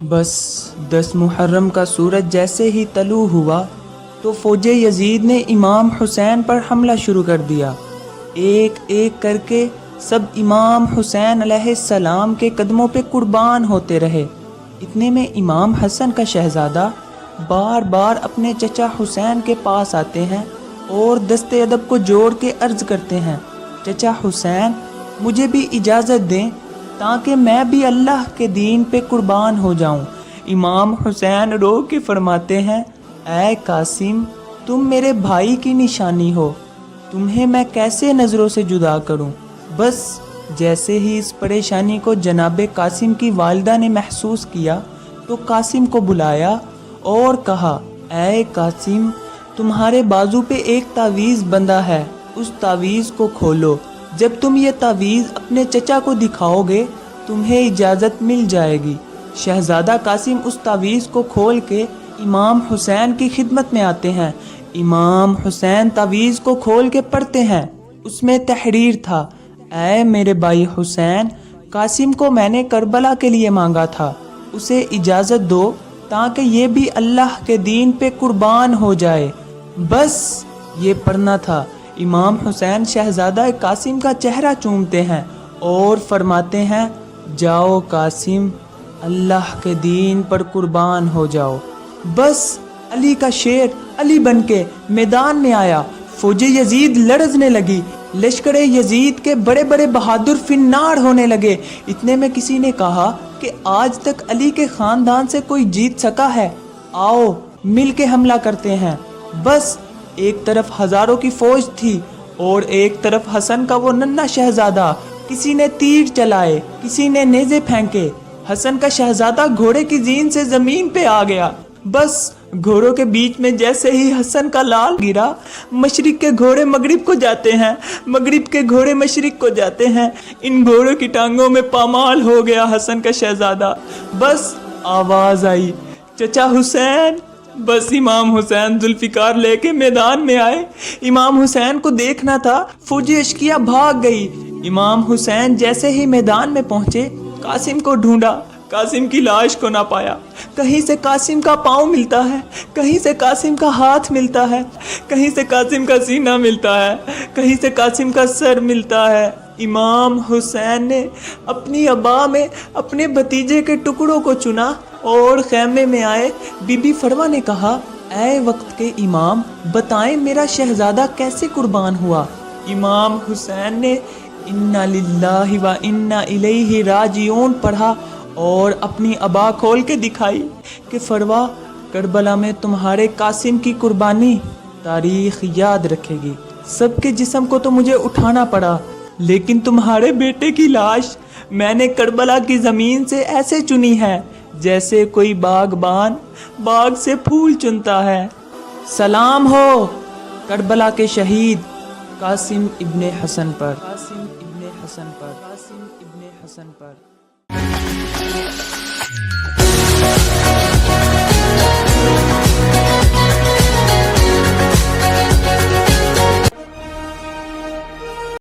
بس 10 محرم کا سورج جیسے ہی طلوع ہوا تو فوج یزید نے امام حسین پر حملہ شروع کر دیا۔ ایک ایک کر کے سب امام حسین علیہ السلام کے قدموں پہ قربان ہوتے رہے۔ اتنے میں امام حسن کا شہزادہ بار بار اپنے چچا حسین کے پاس آتے ہیں اور دست ادب کو جوڑ کے عرض کرتے ہیں، چچا حسین مجھے بھی اجازت دیں تاکہ میں بھی اللہ کے دین پہ قربان ہو جاؤں۔ امام حسین رو کے فرماتے ہیں، اے قاسم تم میرے بھائی کی نشانی ہو، تمہیں میں کیسے نظروں سے جدا کروں۔ بس جیسے ہی اس پریشانی کو جناب قاسم کی والدہ نے محسوس کیا تو قاسم کو بلایا اور کہا، اے قاسم تمہارے بازو پہ ایک تعویذ بندھا ہے، اس تعویذ کو کھولو، جب تم یہ تعویذ اپنے چچا کو دکھاؤ گے تمہیں اجازت مل جائے گی۔ شہزادہ قاسم اس تعویذ کو کھول کے امام حسین کی خدمت میں آتے ہیں۔ امام حسین تعویذ کو کھول کے پڑھتے ہیں، اس میں تحریر تھا، اے میرے بھائی حسین، قاسم کو میں نے کربلا کے لیے مانگا تھا، اسے اجازت دو تاکہ یہ بھی اللہ کے دین پہ قربان ہو جائے۔ بس یہ پڑھنا تھا۔ امام حسین شہزادہ قاسم کا چہرہ چومتے ہیں اور فرماتے ہیں، جاؤ قاسم اللہ کے دین پر قربان ہو جاؤ۔ بس علی کا شیر علی بن کے میدان میں آیا، فوج یزید لرزنے لگی، لشکر یزید کے بڑے بڑے بہادر فنار ہونے لگے۔ اتنے میں کسی نے کہا کہ آج تک علی کے خاندان سے کوئی جیت سکا ہے، آؤ مل کے حملہ کرتے ہیں۔ بس ایک طرف ہزاروں کی فوج تھی اور ایک طرف حسن کا وہ ننھا شہزادہ، کسی نے تیر چلائے، کسی نے نیزے پھینکے۔ حسن کا شہزادہ گھوڑے کی زین سے زمین پہ آ گیا۔ بس گھوڑوں کے بیچ میں جیسے ہی حسن کا لال گرا، مشرق کے گھوڑے مغرب کو جاتے ہیں، مغرب کے گھوڑے مشرق کو جاتے ہیں، ان گھوڑوں کی ٹانگوں میں پامال ہو گیا حسن کا شہزادہ۔ بس آواز آئی، چچا حسین۔ بس امام حسین ذوالفقار لے کے میدان میں آئے۔ امام حسین کو دیکھنا تھا، فوج اشکیا بھاگ گئی۔ امام حسین جیسے ہی میدان میں پہنچے، قاسم کو ڈھونڈا، قاسم کی لاش کو نہ پایا۔ کہیں سے قاسم کا پاؤں ملتا ہے، کہیں سے قاسم کا ہاتھ ملتا ہے، کہیں سے قاسم کا سینہ ملتا ہے، کہیں سے قاسم کا سر ملتا ہے۔ امام حسین نے اپنی عبا میں اپنے بھتیجے کے ٹکڑوں کو چنا اور خیمے میں آئے۔ بی بی فروا نے کہا، اے وقت کے امام بتائیں میرا شہزادہ کیسے قربان ہوا؟ امام حسین نے انا للہ و انا الیہ راجعون پڑھا اور اپنی عبا کھول کے دکھائی کہ فروا کربلا میں تمہارے قاسم کی قربانی تاریخ یاد رکھے گی۔ سب کے جسم کو تو مجھے اٹھانا پڑا، لیکن تمہارے بیٹے کی لاش میں نے کربلا کی زمین سے ایسے چنی ہے جیسے کوئی باغبان باغ سے پھول چنتا ہے۔ سلام ہو کربلا کے شہید قاسم ابن حسن پر، قاسم ابن حسن پر، قاسم ابن حسن پر۔